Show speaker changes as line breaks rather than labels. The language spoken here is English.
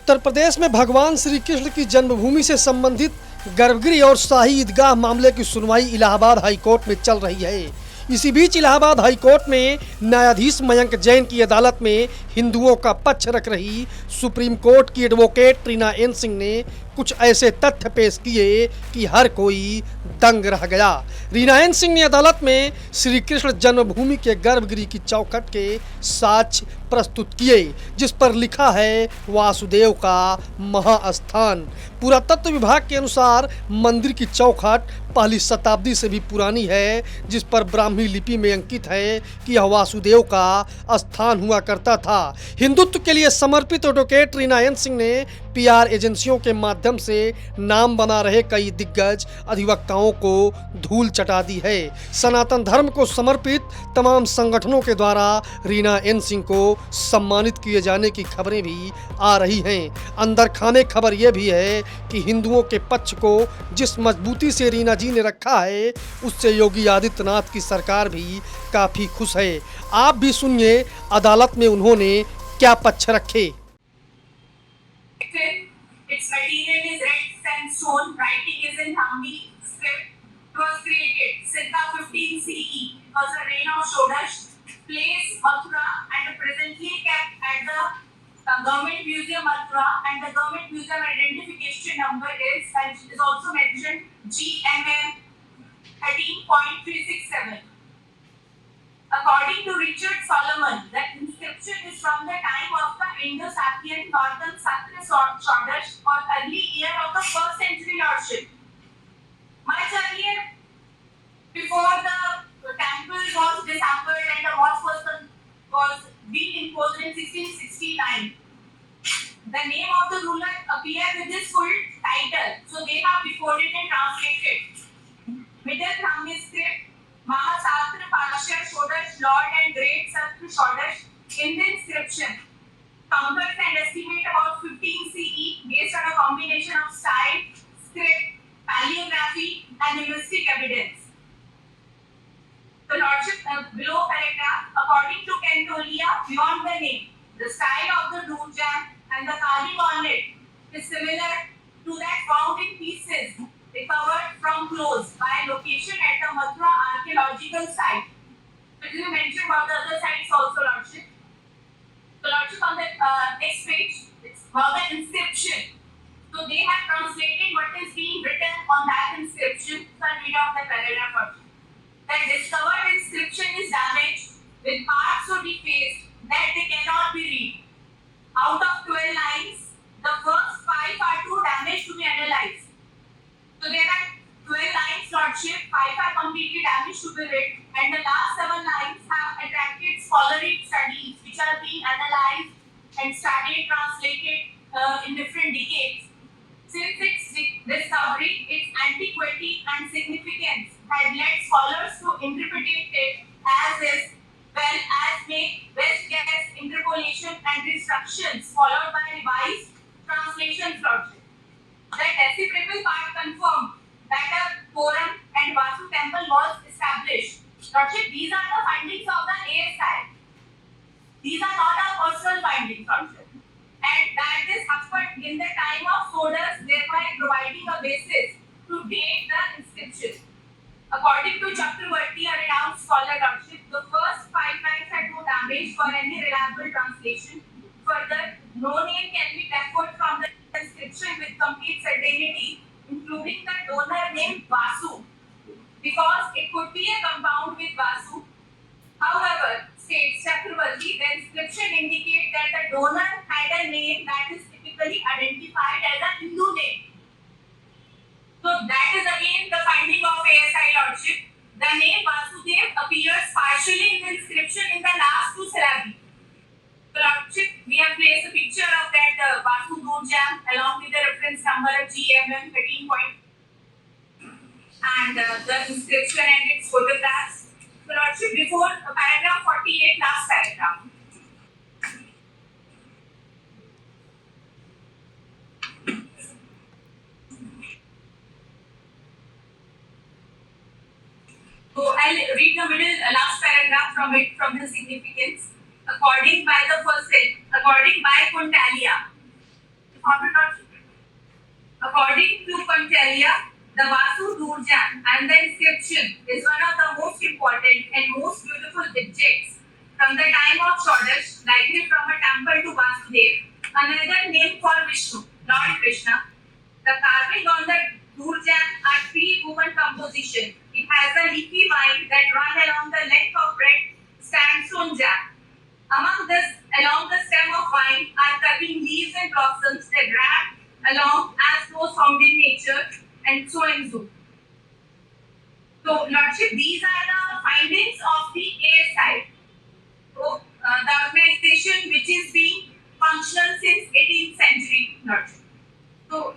उत्तर प्रदेश में भगवान श्री कृष्ण की जन्मभूमि से संबंधित गर्भगृह और शाही ईदगाह मामले की सुनवाई इलाहाबाद हाईकोर्ट में चल रही है। इसी बीच इलाहाबाद हाईकोर्ट में न्यायाधीश मयंक जैन की अदालत में हिंदुओं का पक्ष रख रही सुप्रीम कोर्ट की एडवोकेट रीना एन सिंह ने कुछ ऐसे तथ्य पेश किए कि हर कोई दंग रह गया। रीना एन सिंह ने अदालत में श्री कृष्ण जन्मभूमि के गर्भगृह की चौखट के साक्ष्य प्रस्तुत किए, जिस पर लिखा है वासुदेव का महास्थान। पुरातत्व विभाग के अनुसार मंदिर की चौखट पहली शताब्दी से भी पुरानी है, जिस पर ब्राह्मी लिपि में अंकित है कि यह वासुदेव का स्थान हुआ करता था। हिंदुत्व के लिए समर्पित एडवोकेट रीना एन सिंह ने पीआर एजेंसियों के माध्यम से नाम बना रहे कई दिग्गज अधिवक्ताओं को धूल चटा दी है। सनातन धर्म को समर्पित तमाम संगठनों के द्वारा रीना एन सिंह को सम्मानित किए जाने की खबरें भी आ रही हैं। अंदर खाने खबर यह भी है कि हिंदुओं के पक्ष को जिस मजबूती से रीना जी ने रखा है, उससे योगी आदित्यनाथ की सरकार भी काफी खुश है। आप भी सुनिए अदालत में उन्होंने क्या पक्ष रखे।
Its material is red sandstone. Writing is in Brahmi script. It was created circa 15 CE. It was a reign of Shodash. Place Mathura and presently kept at the Government Museum Mathura, and the Government Museum identification number is also mentioned GMM 13.367. According to Richard Solomon, the inscription is from the time of the Indo-Scythian Northern Sattri Shodash or early year of the 1st century lordship. Much earlier, before the temple was disassembled and the mosque was being imposed in 1669. The name of the ruler appeared with his full title, so they have decoded and translated. Middle Brahmi script, Mahasatra Pasha Shodash Lord and Great Satri Shodash in the inscription. Counters and estimate about 15 CE based on a combination of style, script, paleography and linguistic evidence. The lordship below paragraph, according to Cantolia, beyond the name, the style of the doorjam and the carving on it is similar to that found in pieces recovered from clothes by location at the Mathura archaeological site. So you mentioned about the other sites also, lordship. The lordship on the next page, it's about the inscription. So they have translated what is being written on that inscription. So I'll read out the paragraph first. The discovered inscription is damaged with parts so defaced that they cannot be read. Out of 12 lines, the first 5 are too damaged to be analyzed. So there are 12 lines, lordship, 5 are completely damaged to be read, and the last 7 lines have attracted scholarly studies which are being analyzed and studied, translated in different decades. Since its discovery, its antiquity and significance had led scholars to interpret it as is, well as make best guess, interpolation and reconstructions followed by revised translations, lordship. The decipherable part confirmed that a Toran and Vasu temple was established. Lordship, these are the findings of the ASI. These are not our personal findings, lordship. And that is occurred in the time of Shodas, thereby providing a basis to date the inscription. According to Chakravarti, a renowned scholar, lordship, the first 5 lines are too damaged for any reliable translation. Further, no name can be decoded from the inscription with complete certainty, including the donor name Vasu, because it could be a compound with Vasu. However, states Chakravarti, the inscription indicates that the donor had a name that is typically identified as a Hindu name. So that is again the finding of ASI, lordship. The name Vasudev appears partially in the inscription in the last 2 syllabi. So lordship, we have placed a picture of that Vasu Doorjam along with the reference number GMM 13. And the inscription and its photographs. So lordship, before paragraph 48, last paragraph. So I'll read the middle last paragraph from it, from the significance. According by Kuntalia, According to Panchalia, the Vasu Durjan and the inscription is one of the most important and most beautiful objects from the time of Shodash, likely from a temple to Vasudev, another name for Vishnu, Lord Krishna. The carving on the Durjan are three woven composition. It has a leafy vine that run along the length of red sandstone jack. Among this, along the stem of vine are curving leaves and blossoms that wrap along as those found in nature and so and so. So, Lordship, these are the findings of the air side. So, the organization which is being functional since 18th century, Lordship. So,